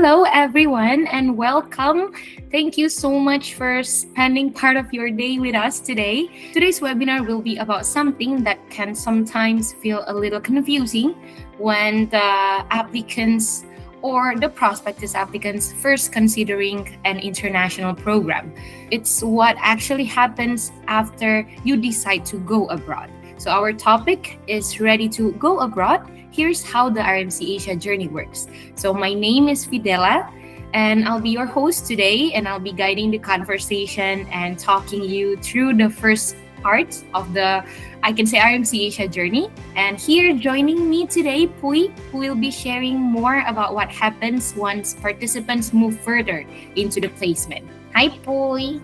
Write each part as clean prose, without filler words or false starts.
Hello, everyone, and welcome. Thank you so much for spending part of your day with us today. Today's webinar will be about something that can sometimes feel a little confusing when the applicants or the prospectus applicants first considering an international program. It's what actually happens after you decide to go abroad. So our topic is ready to go abroad. Here's how the RMC Asia journey works. So my name is Fidela, and I'll be your host today, and I'll be guiding the conversation and talking you through the first part of the, I can say, RMC Asia journey. And here joining me today, Pui, who will be sharing more about what happens once participants move further into the placement. Hi, Pui.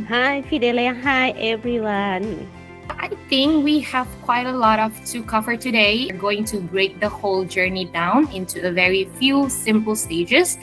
Hi, Fidelia. Hi, everyone. I think we have quite a lot of to cover today. We're going to break the whole journey down into a very few simple stages.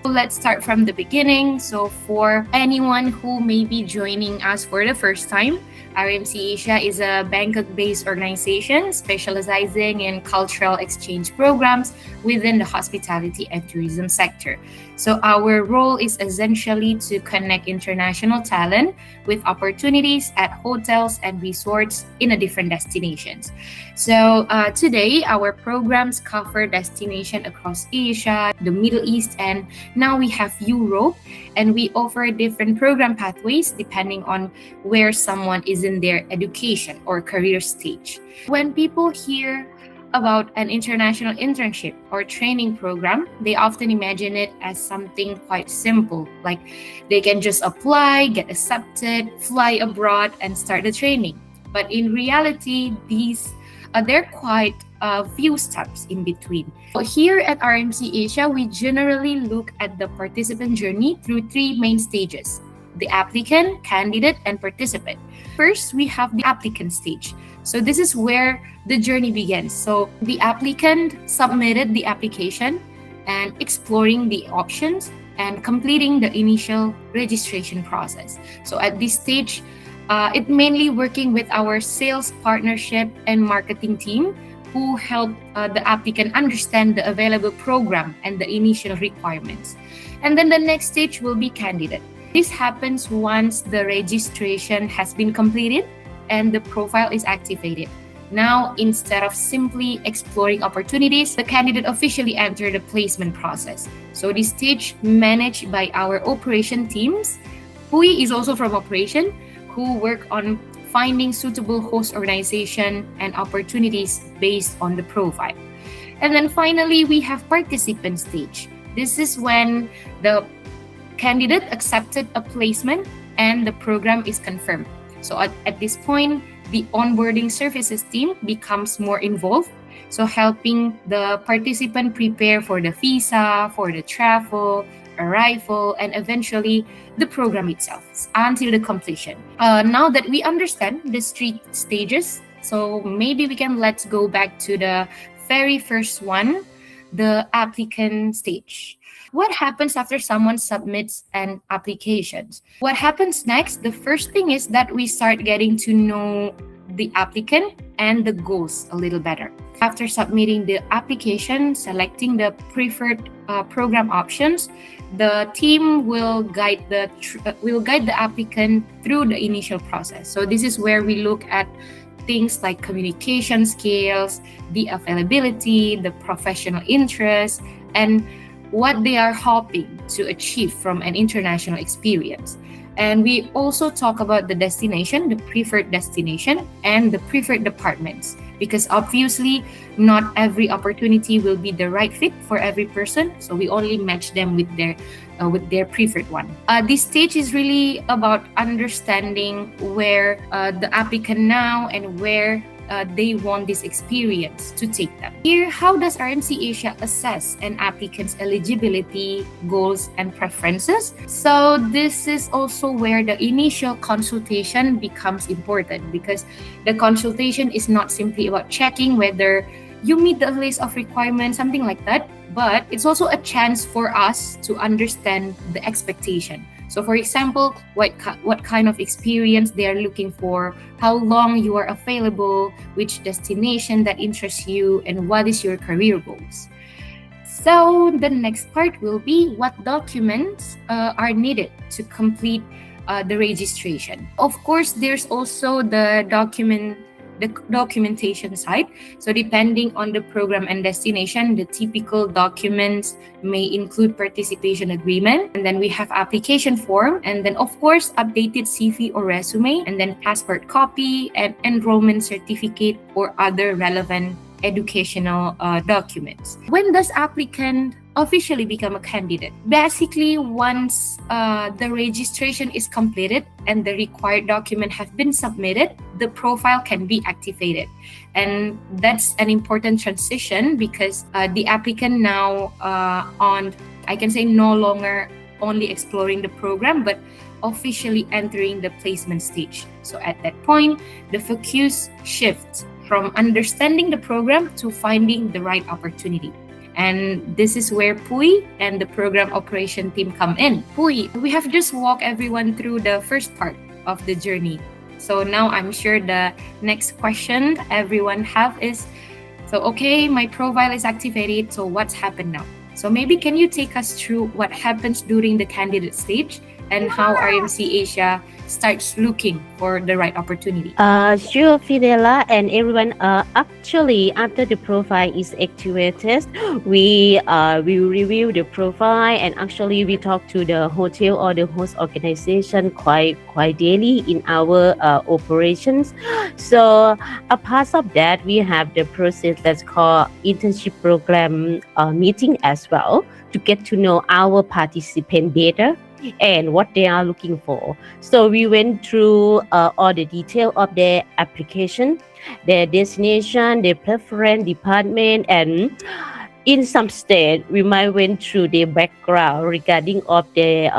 So let's start from the beginning. So for anyone who may be joining us for the first time, RMC Asia is a Bangkok-based organization specializing in cultural exchange programs within the hospitality and tourism sector. So our role is essentially to connect international talent with opportunities at hotels and resorts in a different destinations. So today, our programs cover destination across Asia, the Middle East, and now we have Europe, and we offer different program pathways depending on where someone is in their education or career stage. When people hear about an international internship or training program, they often imagine it as something quite simple, like they can just apply, get accepted, fly abroad, and start the training. But in reality, there are quite a few steps in between. So here at RMC Asia, we generally look at the participant journey through three main stages: the applicant, candidate, and participant. First, we have the applicant stage. So this is where the journey begins. So the applicant submitted the application and exploring the options and completing the initial registration process. So at this stage, it mainly working with our sales partnership and marketing team who help the applicant understand the available program and the initial requirements. And then the next stage will be candidate. This happens once the registration has been completed and the profile is activated. Now, instead of simply exploring opportunities, the candidate officially enter the placement process. So this stage managed by our operation teams. Pui is also from operation, who work on finding suitable host organization and opportunities based on the profile. And then finally, we have participant stage. This is when the candidate accepted a placement and the program is confirmed. So at this point, the onboarding services team becomes more involved, so helping the participant prepare for the visa, for the travel, arrival, and eventually the program itself until the completion. Now that we understand these three stages, so maybe let's go back to the very first one, the applicant stage. What happens after someone submits an application? What happens next? The first thing is that we start getting to know the applicant and the goals a little better. After submitting the application, selecting the preferred program options, the team will guide the applicant through the initial process. So this is where we look at things like communication skills, the availability, the professional interest, and what they are hoping to achieve from an international experience. And we also talk about the destination, the preferred destination, and the preferred departments, because obviously not every opportunity will be the right fit for every person. So we only match them with their preferred one. This stage is really about understanding where the applicant now and where they want this experience to take them. Here, how does RMC Asia assess an applicant's eligibility, goals, and preferences? So this is also where the initial consultation becomes important, because the consultation is not simply about checking whether you meet the list of requirements, something like that, but it's also a chance for us to understand the expectation. So for example, what kind of experience they are looking for, how long you are available, which destination that interests you, and what is your career goals. So the next part will be what documents are needed to complete the registration. Of course, there's also the documentation side. So depending on the program and destination, the typical documents may include participation agreement, and then we have application form, and then of course updated CV or resume, and then passport copy and enrollment certificate or other relevant educational documents. When does applicant officially become a candidate? Basically, once the registration is completed and the required document have been submitted, the profile can be activated. And that's an important transition because the applicant now I can say no longer only exploring the program, but officially entering the placement stage. So at that point, the focus shifts from understanding the program to finding the right opportunity. And this is where Pui and the program operation team come in. Pui, we have just walked everyone through the first part of the journey. So now I'm sure the next question everyone have is, so okay, my profile is activated, so what's happened now? So maybe can you take us through what happens during the candidate stage and how RMC Asia starts looking for the right opportunity? Sure, Fidela and everyone. Actually, after the profile is activated, we review the profile, and actually we talk to the hotel or the host organization quite daily in our operations. So a part of that, we have the process that's called internship program meeting as well to get to know our participant better and what they are looking for. So we went through all the detail of their application, their destination, their preference, department, and in some state we might went through their background regarding of the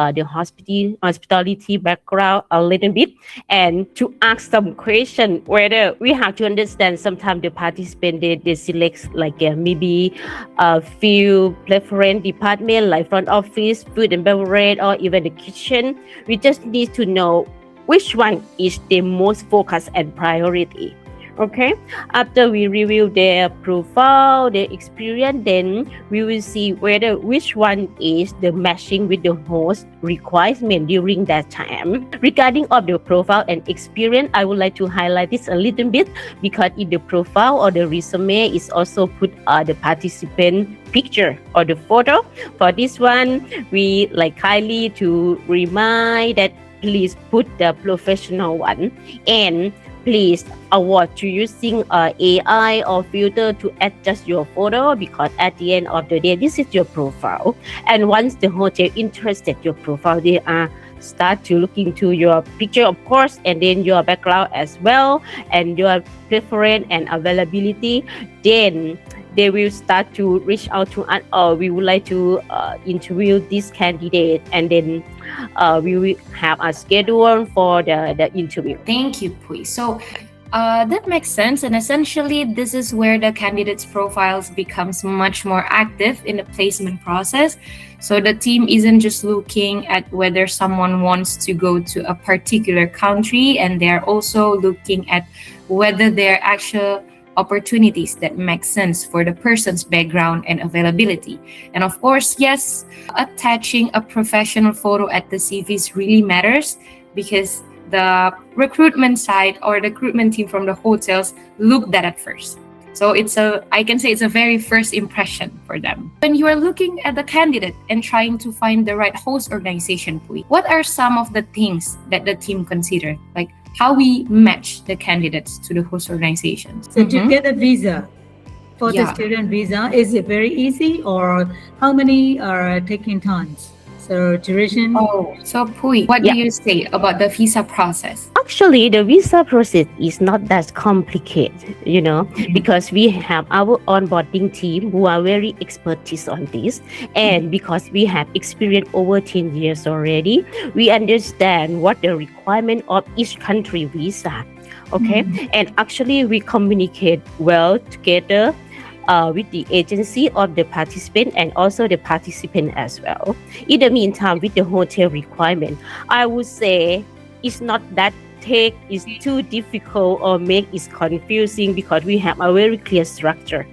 hospitality background a little bit, and to ask some question whether we have to understand sometimes the participant they select like maybe a few preference department like front office, food and beverage, or even the kitchen. We just need to know which one is the most focus and priority. Okay, after we review their profile, their experience, then we will see whether which one is the matching with the host requirement during that time. Regarding of the profile and experience, I would like to highlight this a little bit because in the profile or the resume is also put the participant picture or the photo. For this one, we like kindly to remind that please put the professional one, and please avoid to using AI or filter to adjust your photo, because at the end of the day, this is your profile. And once the hotel interested your profile, they start to look into your picture, of course, and then your background as well, and your preference and availability. Then they will start to reach out to us, we would like to interview this candidate, and then we will have a schedule for the interview. Thank you, Pui. So that makes sense, and essentially this is where the candidates' profiles becomes much more active in the placement process. So the team isn't just looking at whether someone wants to go to a particular country, and they're also looking at whether there are actual opportunities that make sense for the person's background and availability. And of course, yes, attaching a professional photo at the CVs really matters, because the recruitment side or the recruitment team from the hotels look that at first. So I can say it's a very first impression for them. When you are looking at the candidate and trying to find the right host organization, Pui, what are some of the things that the team consider? Like how we match the candidates to the host organizations. So to get a visa for the student visa, is it very easy, or how many are taking times? So duration. So Pui, what do you say about the visa process? Actually, the visa process is not that complicated, because we have our onboarding team who are very expertise on this. And because we have experience over 10 years already, we understand what the requirement of each country visa. Okay. And actually, we communicate well together with the agency of the participant and also the participant as well. In the meantime, with the hotel requirement, I would say it's not that is too difficult or make it confusing, because we have a very clear structure.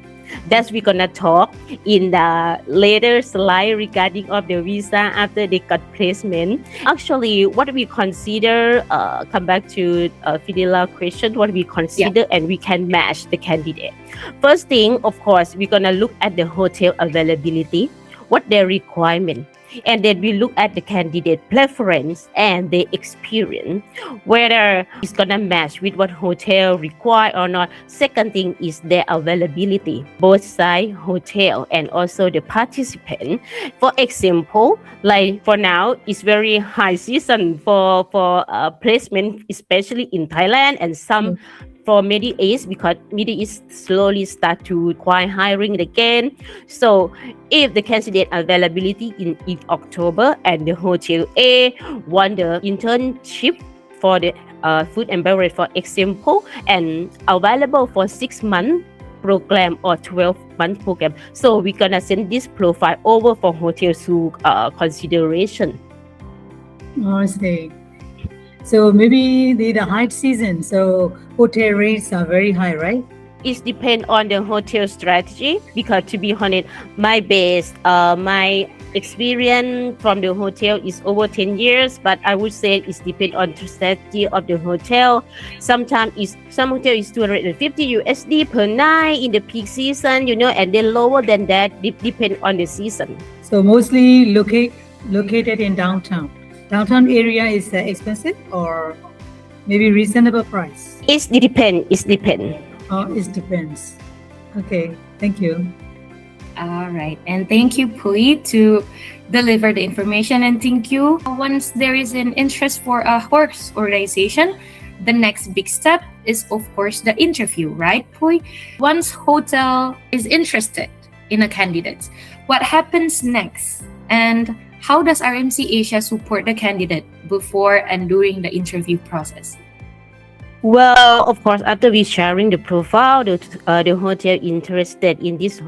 That's we're gonna talk in the later slide regarding of the visa after they got placement. Actually, what we consider, come back to Fidela question, what we consider and we can match the candidate. First thing, of course, we're gonna look at the hotel availability, what their requirement, and then we look at the candidate preference and the experience, whether it's gonna match with what hotel require or not. Second thing is their availability, both side hotel and also the participant. For example, like for now, it's very high season for placement, especially in Thailand and some for Middle East, because Middle East slowly start to require hiring again. So if the candidate availability in October and the hotel A want the internship for the food and beverage, for example, and available for 6 month program or 12-month program, so we're gonna send this profile over for hotels to consideration. I see. So maybe the high season, so hotel rates are very high, right? It depends on the hotel strategy, because to be honest, my experience from the hotel is over 10 years, but I would say it depends on the strategy of the hotel. Sometimes some hotel is 250 USD per night in the peak season, and then lower than that, depend on the season. So mostly located in downtown. Downtown area is expensive or maybe reasonable price? It depends. Oh, it depends. Okay, thank you. All right. And thank you, Pui, to deliver the information. And thank you. Once there is an interest for a horse organization, the next big step is, of course, the interview, right, Pui? Once hotel is interested in a candidate, what happens next? And how does RMC Asia support the candidate before and during the interview process? Well, of course, after we sharing the profile, the hotel interested in this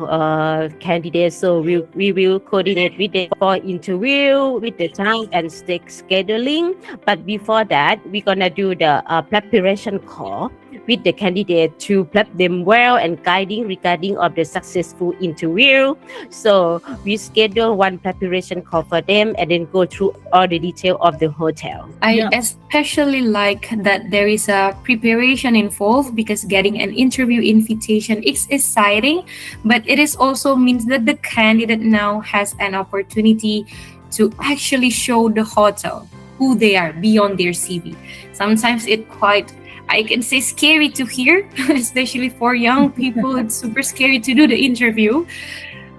candidate, so we will coordinate with them for interview, with the time and scheduling. But before that, we're gonna do the preparation call with the candidate to prep them well and guiding regarding of the successful interview. So we schedule one preparation call for them and then go through all the detail of the hotel. I especially like that there is a preparation involved, because getting an interview invitation is exciting, but it is also means that the candidate now has an opportunity to actually show the hotel who they are beyond their CV. Sometimes it quite, I can say, scary to hear, especially for young people. It's super scary to do the interview.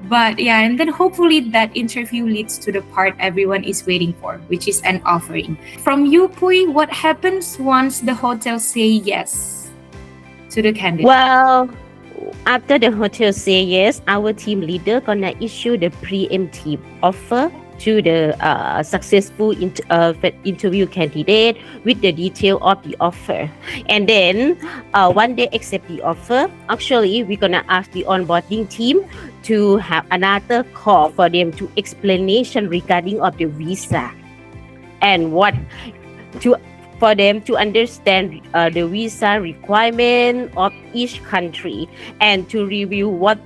But yeah, and then hopefully that interview leads to the part everyone is waiting for, which is an offering. From you, Pui, what happens once the hotel say yes to the candidate? Well, after the hotel say yes, our team leader gonna issue the preemptive offer to the successful interview candidate with the detail of the offer. And then when they accept the offer, actually we're gonna ask the onboarding team to have another call for them to explanation regarding of the visa and what for them to understand the visa requirement of each country, and to review what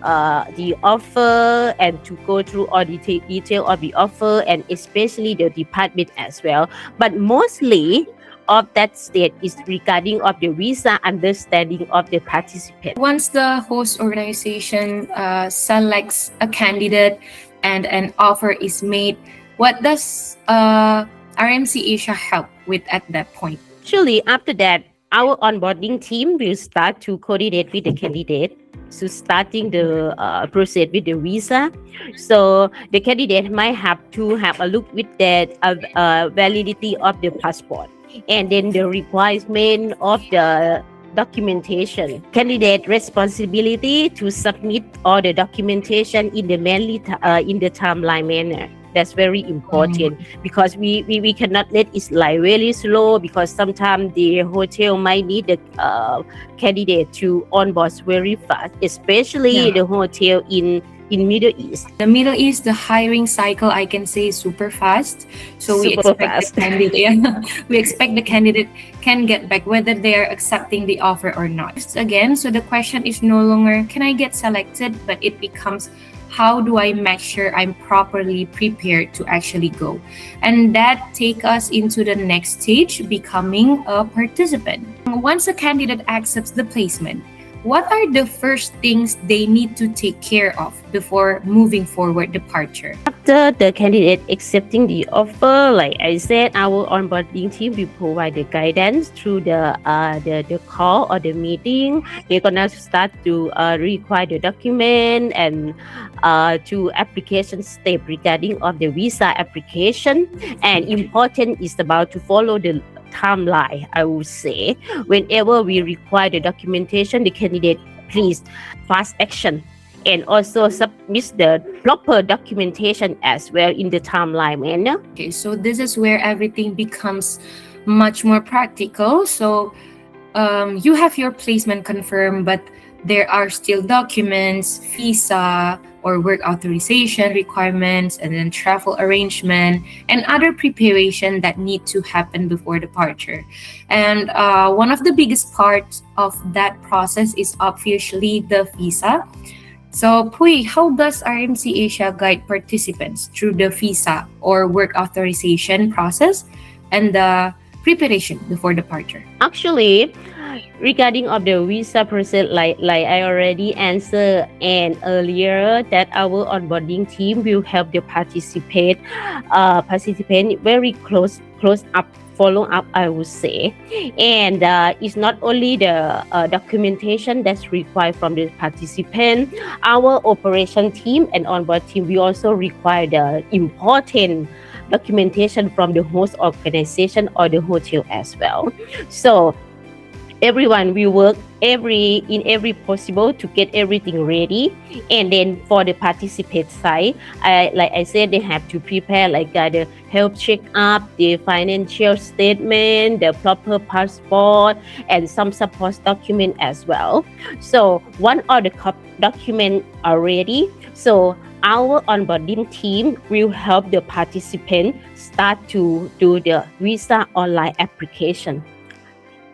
the offer and to go through all the detail of the offer, and especially the department as well. But mostly of that state is regarding of the visa understanding of the participant. Once the host organization selects a candidate and an offer is made, what does RMC Asia help with at that point? Actually, after that, our onboarding team will start to coordinate with the candidate, so starting the process with the visa. So the candidate might have to have a look with that validity of the passport, and then the requirement of the documentation. Candidate responsibility to submit all the documentation in the timeline manner. That's very important, because we cannot let it like really slow, because sometimes the hotel might need the candidate to onboard very fast, especially the hotel in in Middle East? The Middle East, the hiring cycle, I can say, is super fast. So we Super expect fast. the candidate, yeah, we expect the candidate can get back whether they are accepting the offer or not. Again, so the question is no longer can I get selected, but it becomes how do I make sure I'm properly prepared to actually go? And that take us into the next stage, becoming a participant. Once a candidate accepts the placement, what are the first things they need to take care of before moving forward departure? After the candidate accepting the offer, like I said, our onboarding team will provide the guidance through the call or the meeting. They're gonna start to require the document and to application step regarding of the visa application. And important is about to follow the timeline. I would say whenever we require the documentation, the candidate please fast action and also submit the proper documentation as well in the timeline manner. Okay, so this is where everything becomes much more practical. So you have your placement confirmed, but there are still documents, visa or work authorization requirements, and then travel arrangement and other preparation that need to happen before departure. And one of the biggest parts of that process is obviously the visa. So, Pui, how does RMC Asia guide participants through the visa or work authorization process and the preparation before departure? Actually, regarding of the visa process, like I already answered and earlier, that our onboarding team will help the participant very close up follow up, I would say. And it's not only the documentation that's required from the participant. Our operation team and onboard team, we also require the important documentation from the host organization or the hotel as well. So everyone will work in every possible to get everything ready. And then for the participant side, like I said, they have to prepare like the health check-up, the financial statement, the proper passport, and some support document as well. So one of the document are ready. So our onboarding team will help the participant start to do the visa online application.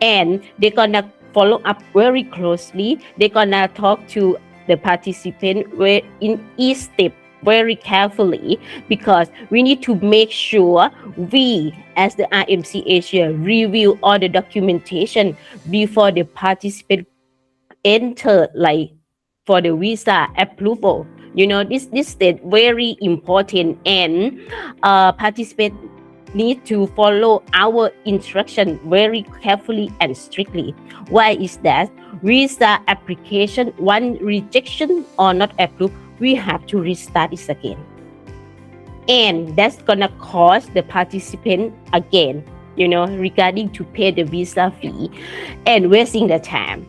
And they're gonna follow up very closely. They're gonna talk to the participant in each step very carefully, because we need to make sure we as the RMC Asia review all the documentation before the participant enter, like for the visa approval. This step very important, and participant need to follow our instruction very carefully and strictly. Why is that? Visa application, one rejection or not approved, we have to restart it again. And that's gonna cost the participant again, regarding to pay the visa fee and wasting the time.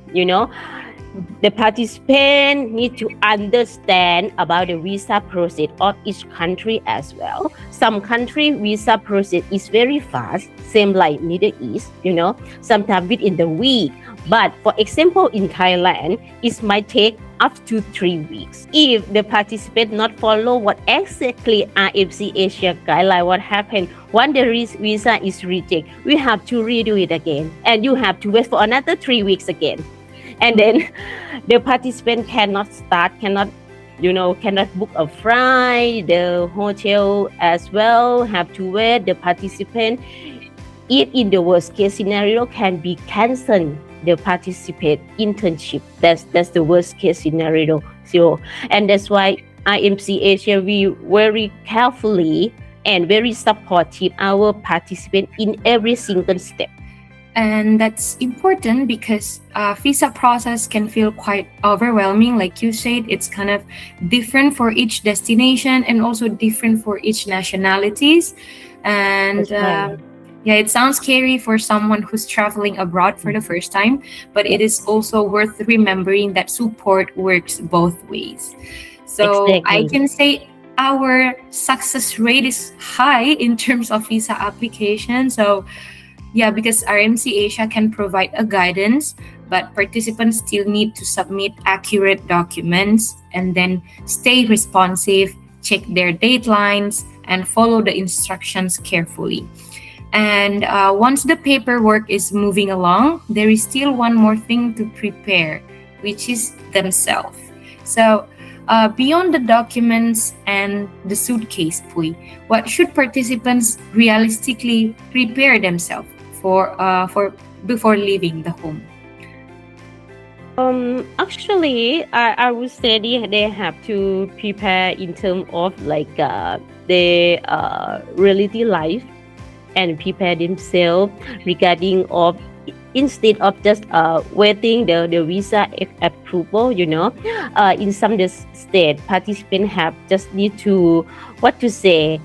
The participant need to understand about the visa process of each country as well. Some country visa process is very fast, same like Middle East, sometimes within the week. But for example, in Thailand, it might take up to 3 weeks. If the participant not follow what exactly RMC Asia guideline, what happened when the visa is rejected, we have to redo it again, and you have to wait for another 3 weeks again. And then the participant cannot book a flight, the hotel as well have to wait. The participant, if in the worst case scenario, can be cancelled the participant internship. That's the worst case scenario. So, and that's why RMC Asia, we very carefully and very supportive our participant in every single step. And that's important because visa process can feel quite overwhelming. Like you said, it's kind of different for each destination and also different for each nationalities. And yeah, it sounds scary for someone who's traveling abroad for the first time, but it is also worth remembering that support works both ways. So I can say our success rate is high in terms of visa application. So yeah, because RMC Asia can provide a guidance, but participants still need to submit accurate documents and then stay responsive, check their deadlines, and follow the instructions carefully. And once the paperwork is moving along, there is still one more thing to prepare, which is themselves. So, beyond the documents and the suitcase, Pui, what should participants realistically prepare themselves for before leaving the home? Actually, I would say they have to prepare in terms of like their reality life and prepare themselves regarding of instead of just waiting the visa approval, in some state participants have just need to what to say,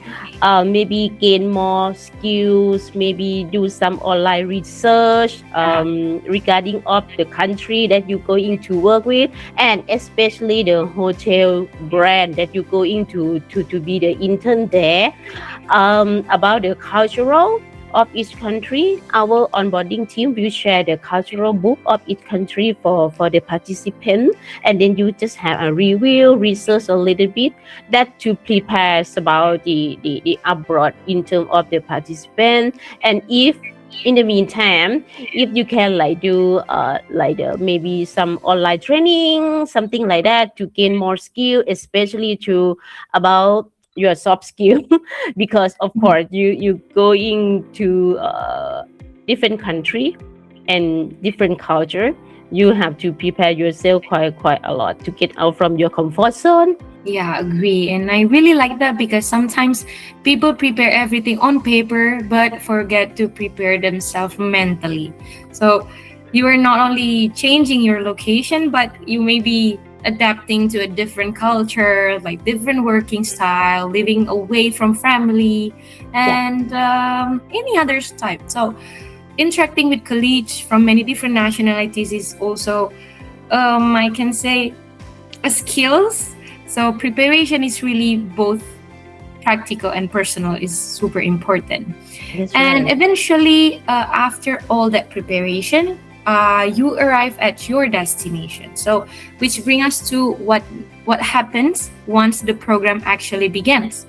maybe gain more skills, maybe do some online research regarding of the country that you're going to work with, and especially the hotel brand that you're going to be the intern there, about the cultural of each country. Our onboarding team will share the cultural book of each country for the participant, and then you just have a review, research a little bit that to prepare about the abroad in terms of the participant. And if in the meantime, if you can like do maybe some online training, something like that to gain more skill, especially to about your soft skill, because of course you going to different country and different culture, you have to prepare yourself quite a lot to get out from your comfort zone. Yeah, agree. And I really like that because sometimes people prepare everything on paper but forget to prepare themselves mentally. So you are not only changing your location, but you may be adapting to a different culture, like different working style, living away from family, and any other type. So interacting with colleagues from many different nationalities is also, I can say, a skills. So preparation is really both practical and personal is super important. That's And right. eventually, after all that preparation, you arrive at your destination. So, which brings us to what happens once the program actually begins.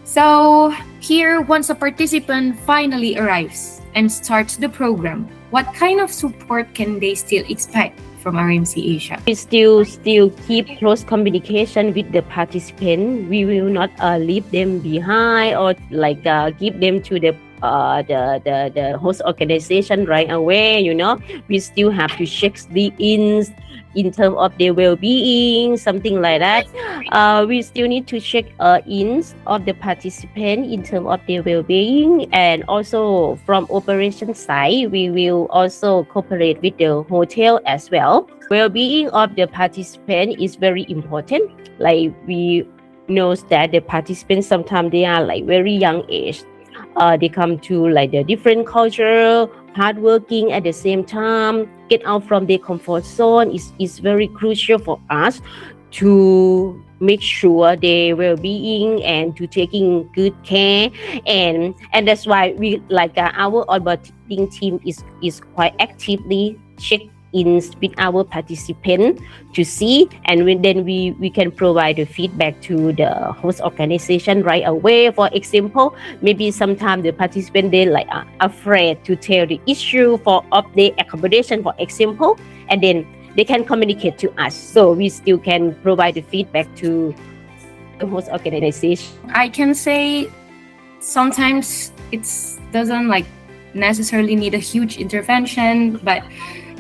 So here, once a participant finally arrives and starts the program, what kind of support can they still expect from RMC Asia? We still keep close communication with the participant. We will not leave them behind or like give them to the host organization right away. We still have to check the ins in terms of their well-being, something like that. We still need to check ins of the participant in terms of their well-being, and also from operation side, we will also cooperate with the hotel as well. Well-being of the participant is very important. Like we knows that the participants sometimes they are like very young age. They come to like the different culture, hardworking at the same time, get out from their comfort zone is very crucial for us to make sure their well-being and to taking good care, and that's why we like our onboarding team is quite actively check in with our participant to see, and then we can provide the feedback to the host organization right away. For example, maybe sometimes the participant they like are afraid to tell the issue for of the accommodation, for example, and then they can communicate to us, so we still can provide the feedback to the host organization. I can say sometimes it doesn't like necessarily need a huge intervention, but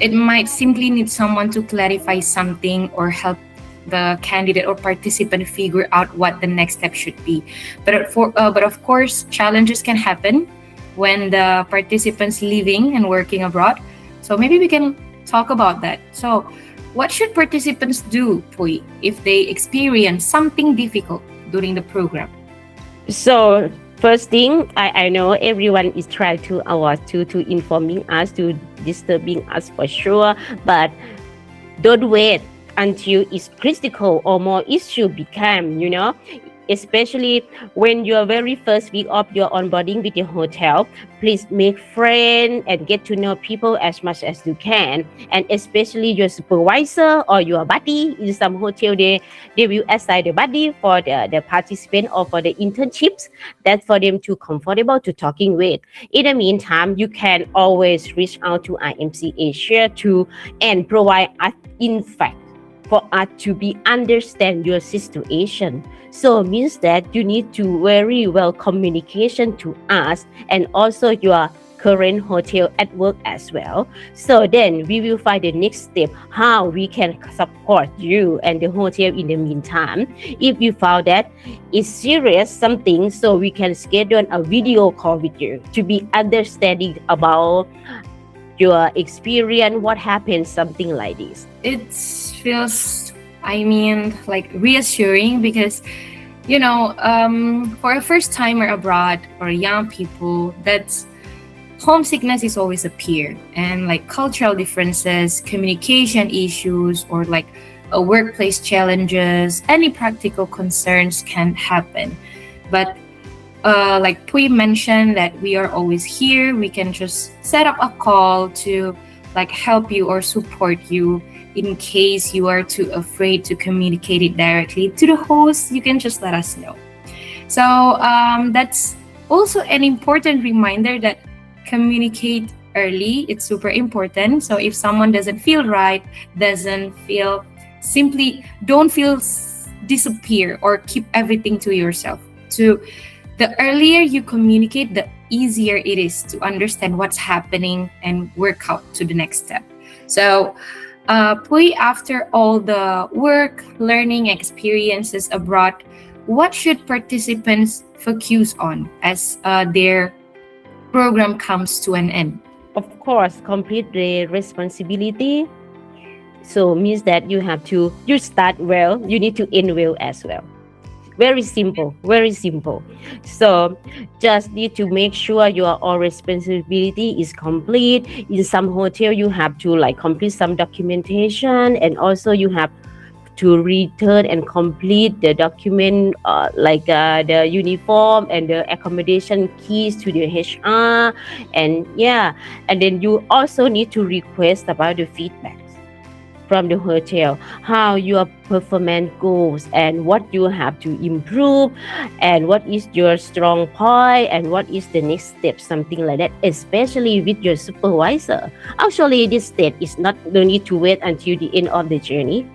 it might simply need someone to clarify something or help the candidate or participant figure out what the next step should be. But of course, challenges can happen when the participants living and working abroad. So maybe we can talk about that. So, what should participants do, Pui, if they experience something difficult during the program? So first thing, I know everyone is trying to avoid to informing us, to disturbing us for sure, but don't wait until it's critical or more issue become, especially when your very first week of your onboarding with your hotel. Please make friends and get to know people as much as you can, and especially your supervisor or your buddy. In some hotel, they will assign the buddy for the participant or for the internships, that for them to comfortable to talking with. In the meantime, you can always reach out to IMC Asia to and provide us in fact for us to be understand your situation. So means that you need to very well communication to us and also your current hotel at work as well. So then we will find the next step how we can support you and the hotel in the meantime. If you found that it's serious something, so we can schedule a video call with you to be understanding about your experience, what happened, something like this. It feels, I mean, like reassuring because, for a first timer abroad or young people, that's homesickness is always appear, and like cultural differences, communication issues, or like a workplace challenges, any practical concerns can happen. But like we mentioned that we are always here, we can just set up a call to like help you or support you in case you are too afraid to communicate it directly to the host. You can just let us know. So that's also an important reminder that communicate early. It's super important. So if someone doesn't feel right, doesn't feel, simply don't feel disappear or keep everything to yourself. To the earlier you communicate, the easier it is to understand what's happening and work out to the next step. So Pui, after all the work, learning experiences abroad, what should participants focus on as their program comes to an end? Of course, complete the responsibility. So means that you start well, you need to end well as well. Very simple, very simple. So just need to make sure your all responsibility is complete. In some hotel, you have to like complete some documentation, and also you have to return and complete the document like the uniform and the accommodation keys to the HR, and and then you also need to request about the feedback from the hotel, how your performance goes and what you have to improve and what is your strong point and what is the next step, something like that, especially with your supervisor. Actually, this step is not no need to wait until the end of the journey.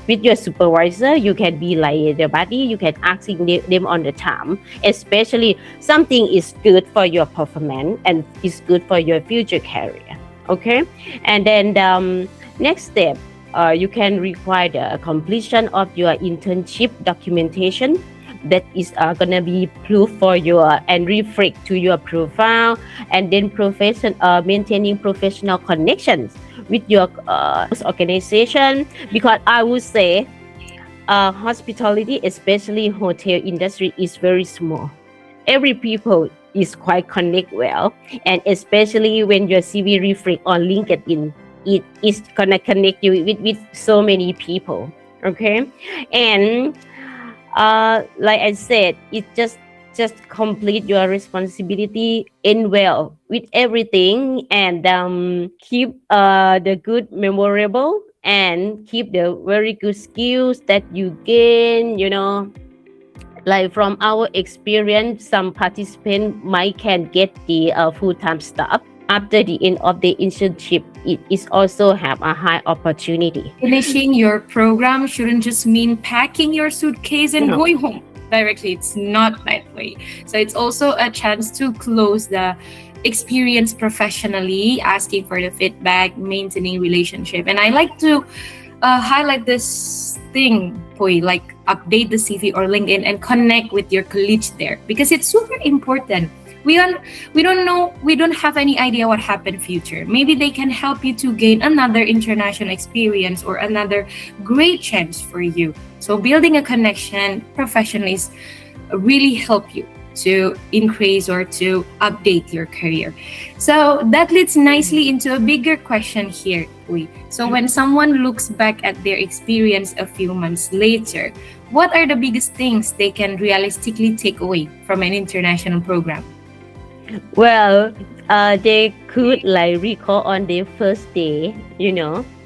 With your supervisor, you can be like the buddy, you can asking them on the time, especially something is good for your performance and is good for your future career. Okay, and then next step, you can require the completion of your internship documentation that is gonna be proof for your and reflect to your profile, and then maintaining professional connections with your organization, because I would say hospitality, especially hotel industry, is very small. Every people is quite connect well, and especially when your CV reflect on LinkedIn, it is gonna connect you with so many people. Okay, and like I said, it just complete your responsibility in well with everything, and keep the good memorable and keep the very good skills that you gain. Like from our experience, some participants might can get the full-time staff after the end of the internship. It is also have a high opportunity. Finishing your program shouldn't just mean packing your suitcase and going home directly. It's not that way. So it's also a chance to close the experience professionally, asking for the feedback, maintaining relationship. And I like to highlight this thing, Pui, like update the CV or LinkedIn and connect with your colleagues there, because it's super important. We don't know, we don't have any idea what happened future. Maybe they can help you to gain another international experience or another great chance for you. So building a connection professionally is really help you. to increase or to update your career. So that leads nicely into a bigger question here, Uy. So when someone looks back at their experience a few months later, what are the biggest things they can realistically take away from an international program? Well, they could like recall on their first day,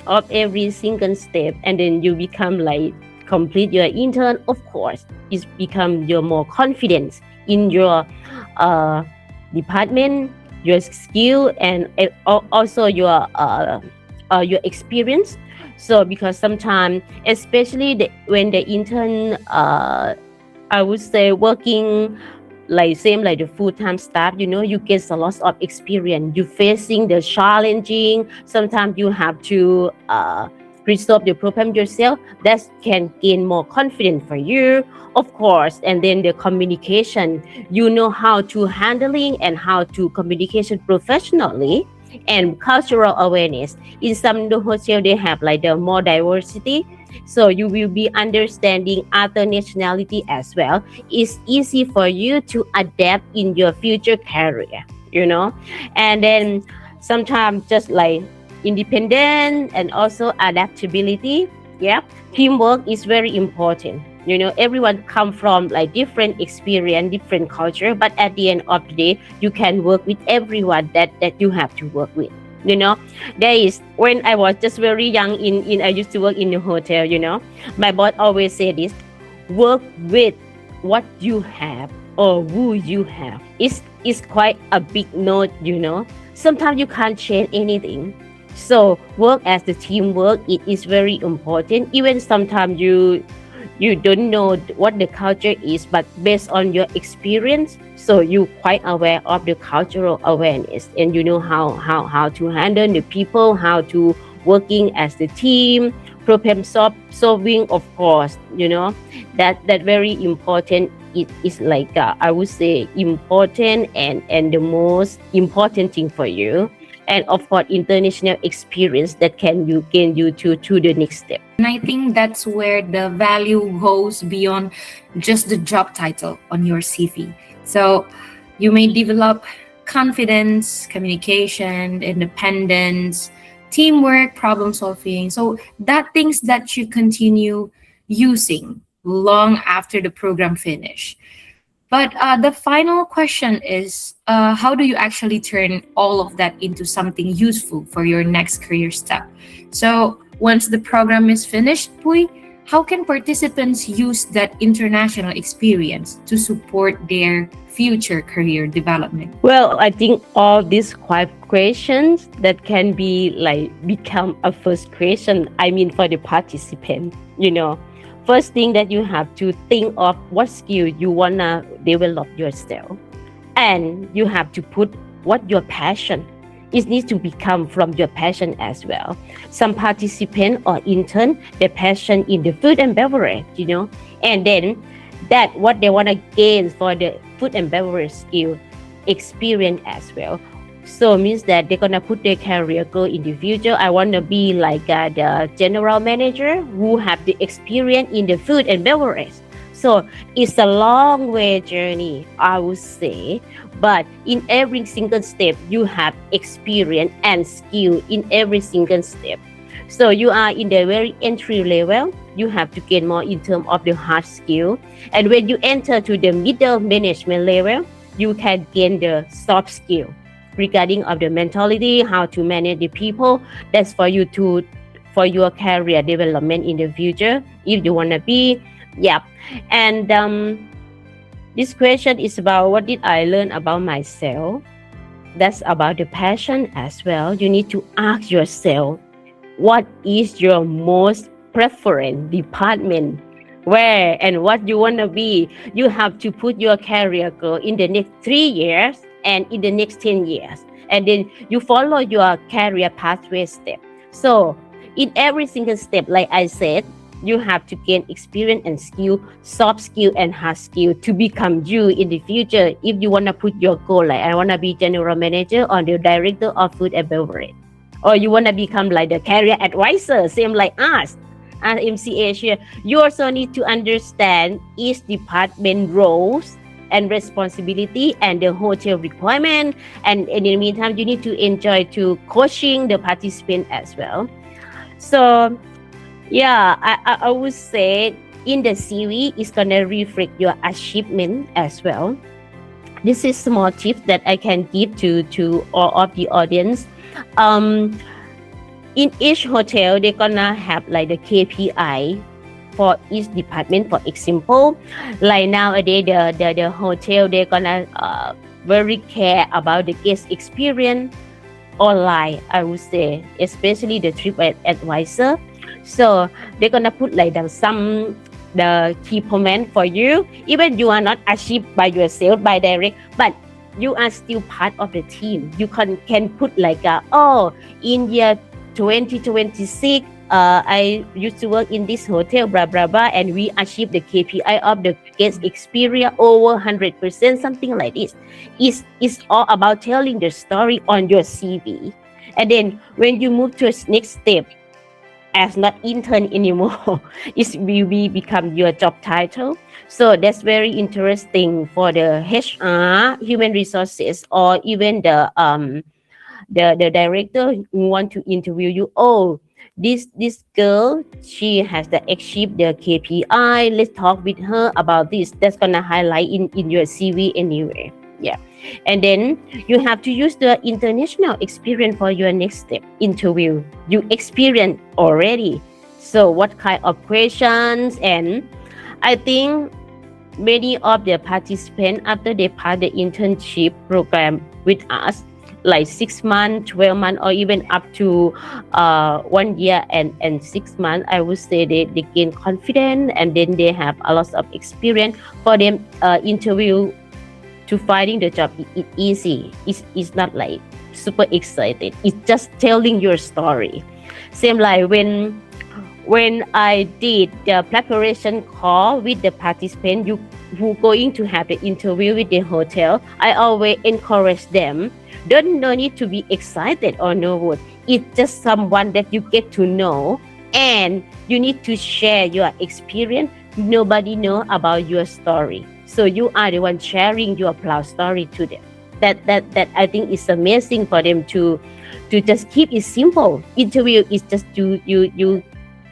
of every single step, and then you become like complete your intern. Of course, it's become your more confidence in your uh, department, your skill, and also your experience. So because sometimes, especially when the intern, I would say working like same like the full-time staff, you get a lot of experience. You facing the challenging. Sometimes you have to resolve the problem yourself. That can gain more confidence for you, of course. And then the communication, how to handling and how to communication professionally, and cultural awareness. In some the hotel they have like the more diversity, so you will be understanding other nationality as well. It's easy for you to adapt in your future career, and then sometimes just like independent and also adaptability. Yeah, teamwork is very important. Everyone come from like different experience, different culture, but at the end of the day you can work with everyone that you have to work with. There is, when I was just very young in I used to work in a hotel. My boss always say this: work with what you have or who you have. It's quite a big note. Sometimes you can't change anything, so work as the teamwork. It is very important. Even sometimes you don't know what the culture is, but based on your experience, so you quite aware of the cultural awareness, and you know how to handle the people, how to working as the team, problem solving, of course. That very important. It is like I would say important and the most important thing for you. And of course international experience that can you gain you to the next step. And I think that's where the value goes beyond just the job title on your CV. So you may develop confidence, communication, independence, teamwork, problem solving. So that things that you continue using long after the program finish. But the final question is, how do you actually turn all of that into something useful for your next career step? So once the program is finished, Pui, how can participants use that international experience to support their future career development? Well, I think all these 5 questions that can be like become a first question. I mean, for the participant, first thing that you have to think of what skill you wanna develop yourself, and you have to put what your passion. It needs to become from your passion as well. Some participant or intern, their passion in the food and beverage, and then that what they wanna gain for the food and beverage skill experience as well. So means that they're gonna put their career goal in the future. I wanna be like the general manager who have the experience in the food and beverage. So it's a long way journey, I would say. But in every single step, you have experience and skill in every single step. So you are in the very entry level, you have to gain more in terms of the hard skill. And when you enter to the middle management level, you can gain the soft skill regarding of the mentality, how to manage the people. That's for you for your career development in the future, if you want to be. Yeah. And this question is about what did I learn about myself. That's about the passion as well. You need to ask yourself, what is your most preferred department, where and what you want to be. You have to put your career goal in the next 3 years and in the next 10 years, and then you follow your career pathway step. So in every single step, like I said, you have to gain experience and skill, soft skill and hard skill to become you in the future. If you want to put your goal, like I want to be general manager or the director of food and beverage, or you want to become like the career advisor, same like us at RMC Asia, you also need to understand each department roles and responsibility and the hotel requirement. And in the meantime, you need to enjoy to coaching the participant as well. So yeah, I would say in the CV is gonna reflect your achievement as well. This is small tips that I can give to all of the audience. Um, in each hotel, they're gonna have like the KPI for each department. For example, like nowadays the hotel they're gonna very care about the guest experience online. I would say, especially the trip advisor. So they're gonna put like the key comment for you. Even you are not achieved by yourself by direct, but you are still part of the team. You can put like in year 2026 I used to work in this hotel, blah blah blah, and we achieved the KPI of the guest experience over 100%, something like this. It's all about telling the story on your CV, and then when you move to a next step, as not intern anymore, it will become your job title. So that's very interesting for the HR, human resources, or even the director who want to interview you. Oh, this girl, she has the achieved the KPI. Let's talk with her about this. That's gonna highlight in your CV anyway. Yeah. And then you have to use the international experience for your next step interview. You experience already. So what kind of questions? And I think many of the participants after they pass the internship program with us, like 6 months, 12 months, or even up to 1 year and 6 months, I would say they gain confidence, and then they have a lot of experience. For them interview to finding the job, it's easy. It's not like super excited. It's just telling your story. Same like when I did the preparation call with the participant, who going to have the interview with the hotel, I always encourage them. No need to be excited or nervous. It's just someone that you get to know, and you need to share your experience. Nobody know about your story, so you are the one sharing your proud story to them. That I think is amazing for them to just keep it simple. Interview is just you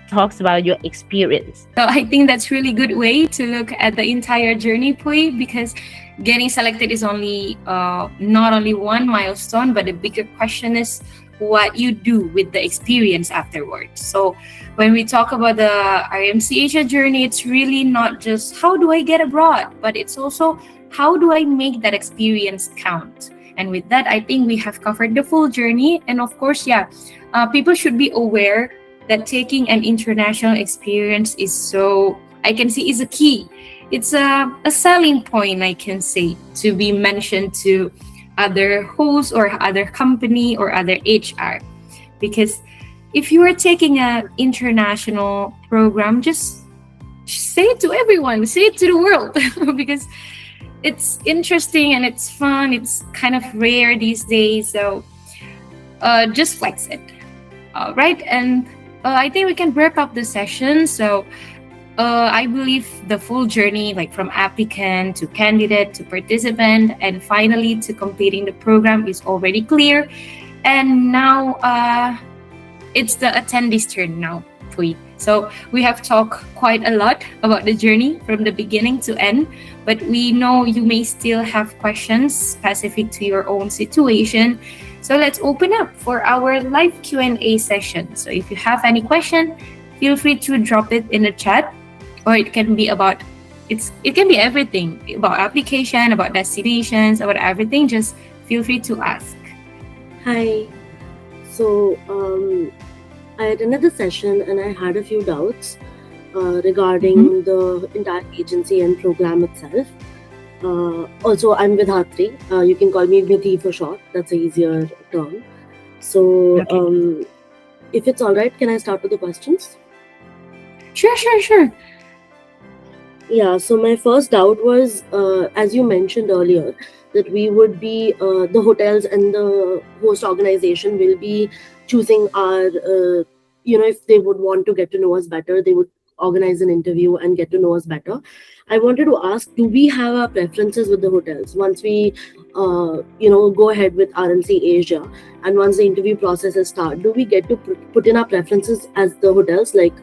talks about your experience. So I think that's really good way to look at the entire journey, Pui, because getting selected is only not only one milestone, but the bigger question is what you do with the experience afterwards. So when we talk about the RMC Asia journey, it's really not just how do I get abroad, but it's also how do I make that experience count. And with that, I think we have covered the full journey. And of course, people should be aware that taking an international experience is I can say, is a key. It's a selling point, I can say, to be mentioned to other hosts or other company or other HR. Because if you are taking an international program, just say it to everyone, say it to the world, because it's interesting and it's fun. It's kind of rare these days. So just flex it. Right. And I think we can wrap up the session. So I believe the full journey, like from applicant to candidate to participant and finally to completing the program, is already clear. And now it's the attendee's turn now, Pui. So we have talked quite a lot about the journey from the beginning to end, but we know you may still have questions specific to your own situation. So let's open up for our live Q&A session. So if you have any question, feel free to drop it in the chat, or it can be about it can be everything about application, about destinations, about everything. Just feel free to ask. Hi. So I attended the session and I had a few doubts regarding the entire agency and program itself. Also, I'm Vidhatri. You can call me Vidhi for short. That's an easier term. So, if it's all right, can I start with the questions? Sure. Yeah, so my first doubt was, as you mentioned earlier, that we would be, the hotels and the host organization will be choosing our, if they would want to get to know us better, they would organize an interview and get to know us better. I wanted to ask, do we have our preferences with the hotels once we, go ahead with RMC Asia, and once the interview processes start? Do we get to put in our preferences as the hotels, like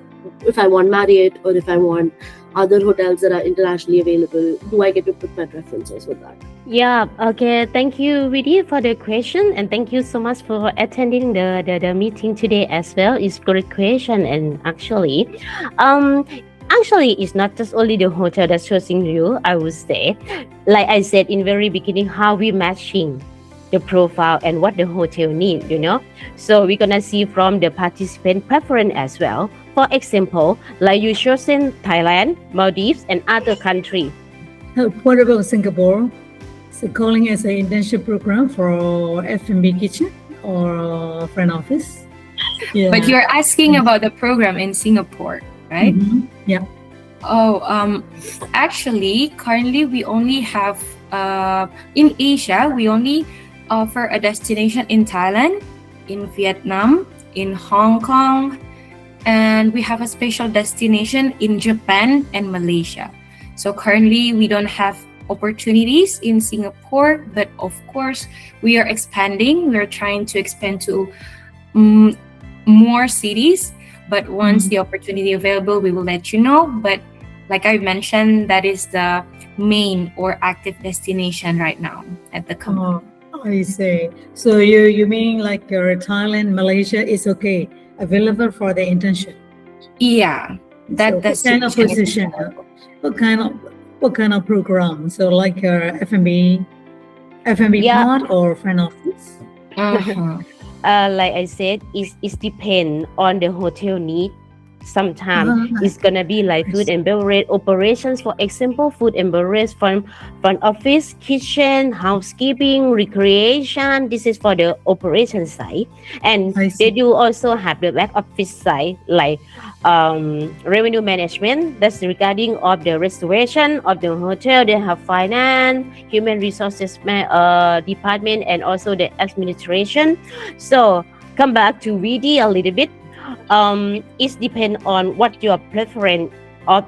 if I want Marriott or if I want other hotels that are internationally available? Do I get to put my preferences with that? Yeah, okay. Thank you, Vidya, for the question, and thank you so much for attending the meeting today as well. It's great question, and actually, it's not just only the hotel that's choosing you. I would say, like I said in very beginning, how we matching the profile and what the hotel need. So we're gonna see from the participant preference as well. For example, like you chosen Thailand, Maldives, and other country. What about Singapore? So calling as an internship program for F&B kitchen or front office. Yeah. But you're asking about the program in Singapore, right? Mhm. Yeah. Oh, actually, currently we only have in Asia, we only offer a destination in Thailand, in Vietnam, in Hong Kong, and we have a special destination in Japan and Malaysia. So currently we don't have opportunities in Singapore, but of course we are expanding. We're trying to expand to more cities, but once the opportunity available, we will let you know. But like I mentioned, that is the main or active destination right now at the company. Oh, I see. So you mean like Thailand, Malaysia is okay, available for the internship? Yeah, that So what kind of destination is position? available. What kind of program? So like F&B Yeah. part or front office? Uh-huh. Like I said, it depends on the hotel need. Sometimes it's gonna be like food and beverage operations. For example, food and beverage from front office, kitchen, housekeeping, recreation. This is for the operation side, and I see. they do also have the back office side, like revenue management. That's regarding of the restoration of the hotel. They have finance, human resources department, and also the administration. So come back to VD a little bit. It depends on what your preference of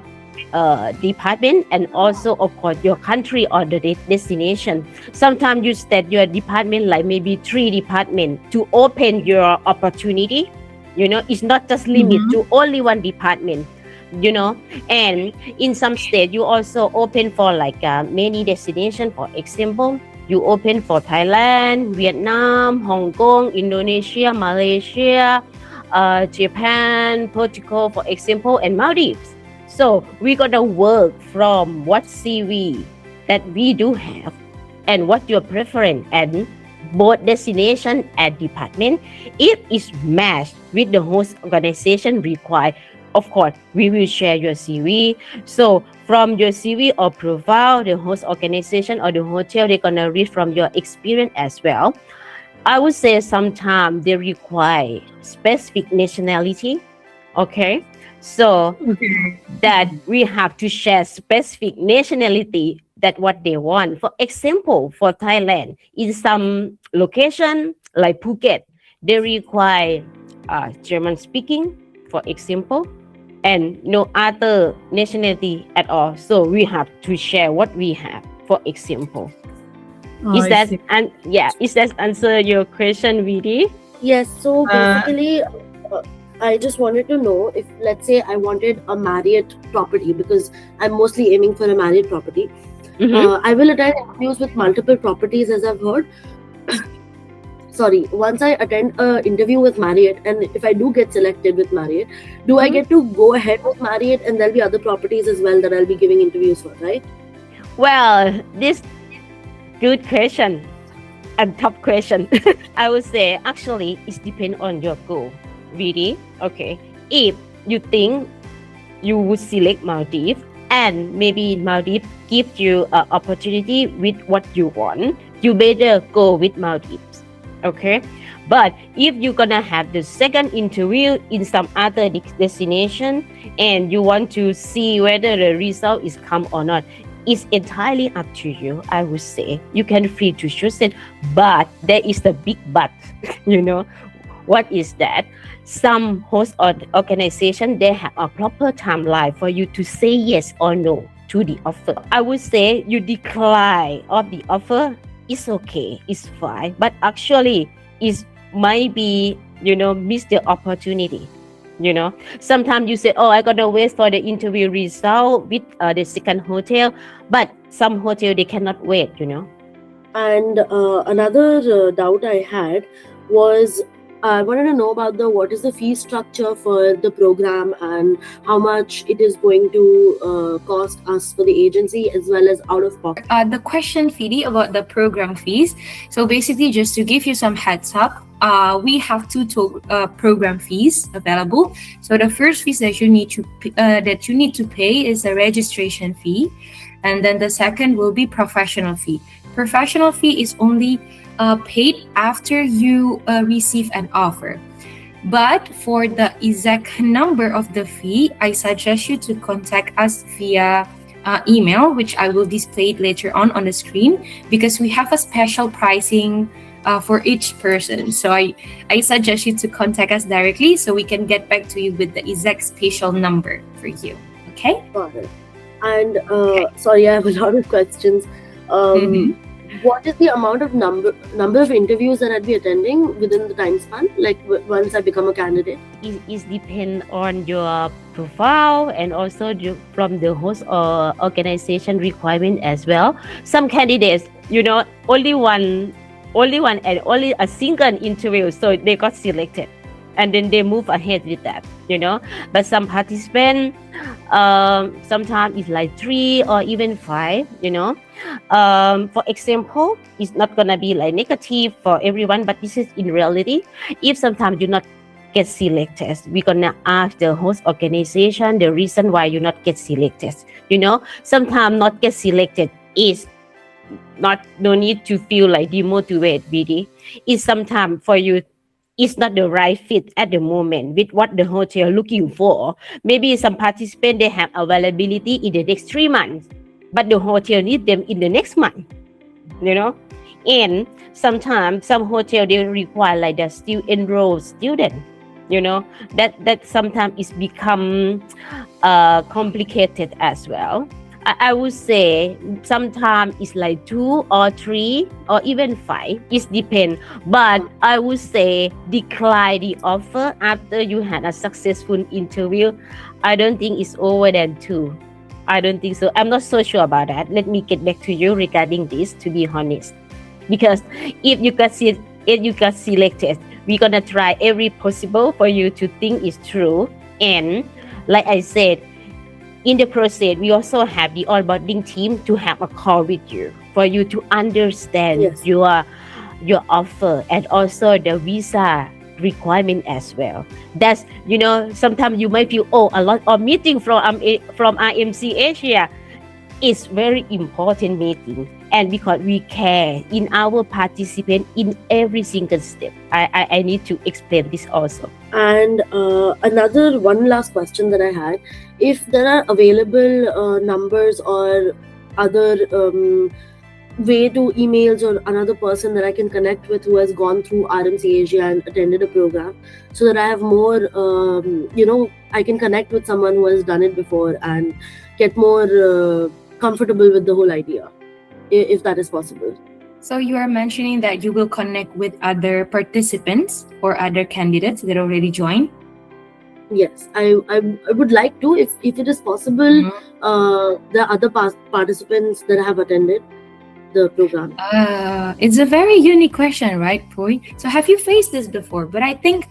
department, and also of course your country or the destination. Sometimes you state your department like maybe 3 departments to open your opportunity. It's not just limit to only one department. And in some state you also open for like many destinations. For example, you open for Thailand, Vietnam, Hong Kong, Indonesia, Malaysia, Japan, Portugal, for example, and Maldives. So we're gonna work from what CV that we do have and what your preference and both destination and department. If it's matched with the host organization required, of course, we will share your CV. So from your CV or profile, the host organization or the hotel, they're gonna read from your experience as well. I would say sometimes they require specific nationality. Okay. So that we have to share specific nationality that what they want. For example, for Thailand, in some location like Phuket, they require German speaking, for example, and no other nationality at all. So we have to share what we have, for example. Is that answer your question, Vidi? Yes. So basically, I just wanted to know if, let's say, I wanted a Marriott property, because I'm mostly aiming for a Marriott property. I will attend interviews with multiple properties, as I've heard. Sorry, once I attend an interview with Marriott, and if I do get selected with Marriott, do I get to go ahead with Marriott, and there'll be other properties as well that I'll be giving interviews for, right? Well, this good question and tough question. I would say actually it depends on your goal. Really? Okay. If you think you would select Maldives, and maybe Maldives gives you an opportunity with what you want, you better go with Maldives. Okay. But if you're gonna have the second interview in some other destination and you want to see whether the result is come or not, it's entirely up to you. I would say you can free to choose it, but there is the big but. What is that? Some host or organization, they have a proper timeline for you to say yes or no to the offer. I would say you decline of the offer is okay, it's fine, but actually is might be, miss the opportunity. Sometimes you say, oh, I gotta wait for the interview result with the second hotel, but some hotel they cannot wait. And another doubt I had was I wanted to know about what is the fee structure for the program and how much it is going to cost us for the agency as well as out of pocket. The question, Fidi, about the program fees. So basically, just to give you some heads up, we have two program fees available. So the first fees that you need to pay is a registration fee, and then the second will be professional fee. Professional fee is only paid after you receive an offer. But for the exact number of the fee, I suggest you to contact us via email, which I will display it later on the screen, because we have a special pricing for each person. So I suggest you to contact us directly so we can get back to you with the exact special number for you. Okay? Got it. And sorry, I have a lot of questions. What is the amount of number of interviews that I'd be attending within the time span, like once I become a candidate? It depends on your profile and also from the host or organization requirement as well. Some candidates, only one and only a single interview, so they got selected, and then they move ahead with that. But some participants, sometimes it's like 3 or even 5. For example, it's not gonna be like negative for everyone, but this is in reality. If sometimes you not get selected, we're gonna ask the host organization the reason why you not get selected. Sometimes not get selected is no need to feel like demotivated, BD. It's sometimes for you, it's not the right fit at the moment with what the hotel looking for. Maybe some participants, they have availability in the next 3 months, but the hotel need them in the next month, and sometimes some hotel they require like the still enrolled student, that sometimes is become complicated as well. I would say sometimes it's like 2 or 3 or even 5. It depends. But I would say decline the offer after you had a successful interview. I don't think it's over than 2. I don't think so. I'm not so sure about that. Let me get back to you regarding this, to be honest. Because if you got selected, we're gonna try every possible for you to think it's true. And like I said, in the process, we also have the onboarding team to have a call with you for you to understand your offer and also the visa requirement as well. That's sometimes you might feel a lot of meeting from RMC Asia is very important meeting, and because we care in our participant in every single step. I need to explain this also. And one last question that I had, if there are available numbers or other way to emails or another person that I can connect with who has gone through RMC Asia and attended a program, so that I have more, I can connect with someone who has done it before and get more comfortable with the whole idea, if that is possible. So you are mentioning that you will connect with other participants or other candidates that already joined? Yes, I would like to, if it is possible, the other participants that have attended the program. It's a very unique question, right, Pui? So have you faced this before? But I think,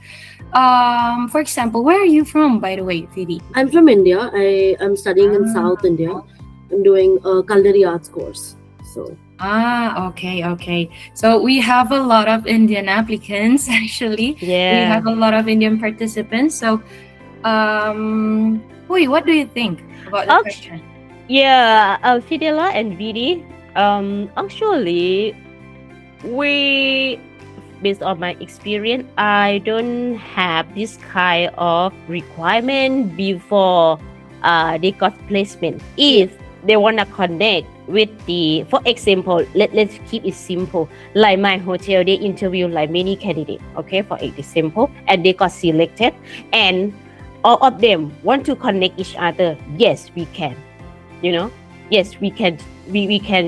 for example, where are you from, by the way, Fidi? I'm from India. I am studying in South India. I'm doing a culinary arts course. So. Okay. So we have a lot of Indian applicants, actually. Yeah. We have a lot of Indian participants. So, Pui, what do you think about the question? Yeah, Fidela and Vidi, actually, based on my experience, I don't have this kind of requirement before they got placement. If they wanna connect with the, for example, let's keep it simple. Like my hotel, they interview like many candidates, okay, for example, and they got selected, and all of them want to connect each other. Yes, we can, you know. Yes, we can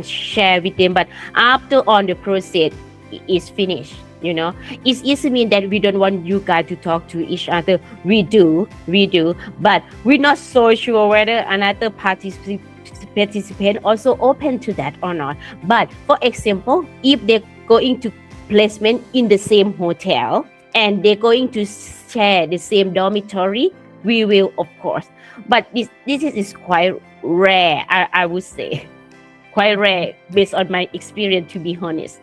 share with them, but after on the process is finished, you know, it doesn't mean that we don't want you guys to talk to each other. We do, but we're not so sure whether another participant also open to that or not. But for example, if they're going to placement in the same hotel and they're going to share the same dormitory, we will, of course. But this is quite rare, I would say. Quite rare based on my experience, to be honest.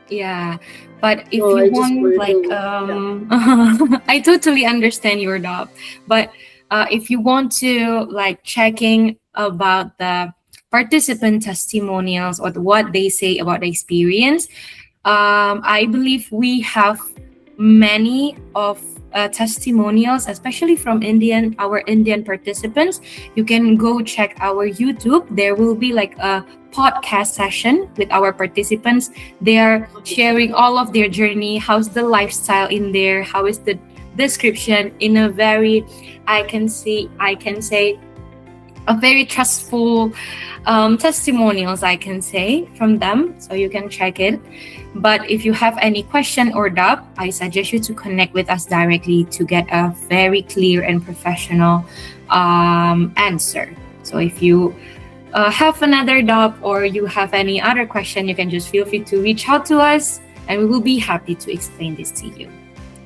Yeah, but if No, I you just want, wanted like, to, I totally understand your doubt. But if you want to, like, checking about the participant testimonials or what they say about the experience, I believe we have many of testimonials, especially from our Indian participants. You can go check our YouTube. There will be like a podcast session with our participants. They are sharing all of their journey. How's the lifestyle in there? How is the description in a very, I can say, a very trustful testimonials, I can say, from them. So you can check it. But if you have any question or doubt, I suggest you to connect with us directly to get a very clear and professional answer. So if you have another doubt or you have any other question, you can just feel free to reach out to us and we will be happy to explain this to you.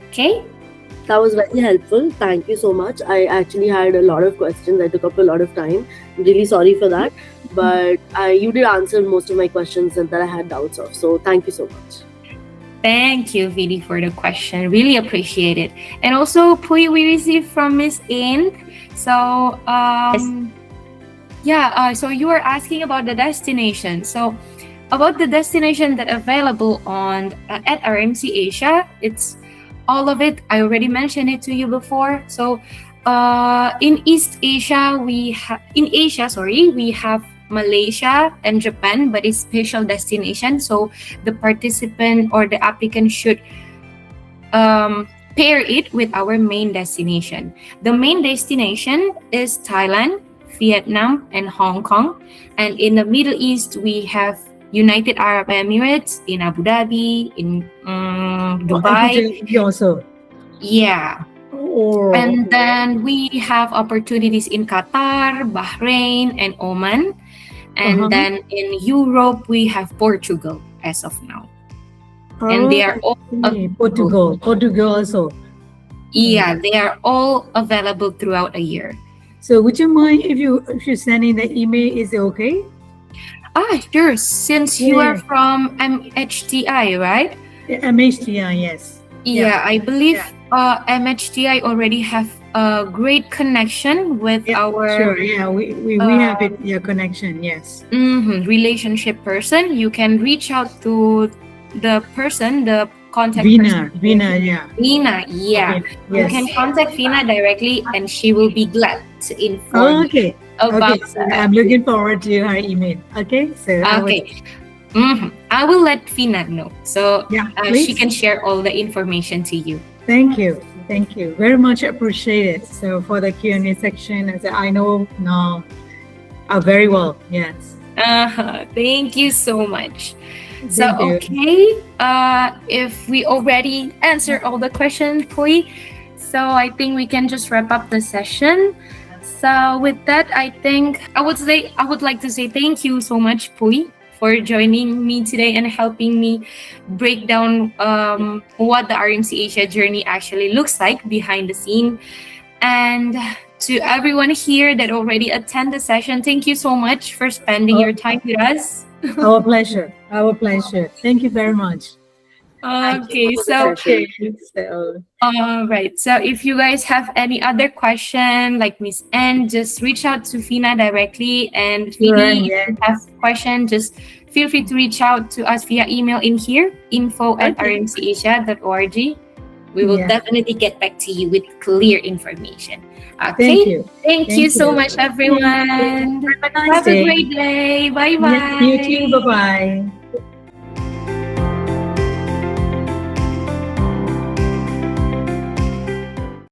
Okay? that was very helpful. Thank you so much. I actually had a lot of questions. I took up a lot of time. I'm really sorry for that. But you did answer most of my questions and that I had doubts of. So thank you so much. Thank you, Vidi, for the question. Really appreciate it. And also, Pui, we received from Miss Ind. So, so you were asking about the destination. So, about the destination that available on at RMC Asia, it's all of it. I already mentioned it to you before. So, in East Asia, we have Malaysia and Japan, but it's special destination. So the participant or the applicant should pair it with our main destination. The main destination is Thailand, Vietnam, and Hong Kong. And in the Middle East, we have United Arab Emirates, in Abu Dhabi, in Dubai. Also. Yeah. And then we have opportunities in Qatar, Bahrain, and Oman. And then in Europe, we have Portugal as of now. And they are all Portugal also. Yeah, they are all available throughout a year. So would you mind if you send in the email? Is it okay? Sure. Since you are from MHTI, right? MHTI, yes. Yeah, I believe MHTI already have a great connection with our. Sure, yeah, we have it. Your connection, yes. Relationship person. You can reach out to the person, the contact Vina, person. yeah. Vina, yeah. Okay, You can contact Vina directly, and she will be glad to inform you about. So I'm looking forward to her email. Okay, so I will let Vina know, so she can share all the information to you. Thank you very much appreciated. So for the Q&A section, as I know now very well. Yes. Thank you so much. So okay, if we already answered all the questions, Pui, so I think we can just wrap up the session. So with that, I think I would like to say thank you so much, Pui, for joining me today and helping me break down what the RMC Asia journey actually looks like behind the scene. And to everyone here that already attend the session, thank you so much for spending your time with us. Our pleasure. Thank you very much. Okay, so all right. So if you guys have any other question, like Miss N, just reach out to Fina directly. And if you have question, just feel free to reach out to us via email in here, info@rmcasia.org. We will Yeah. definitely get back to you with clear information. Thank Okay. you. Thank Thank you so you. much, everyone. Have a nice Have a day. great day. Bye Yes, you too. bye. Bye bye.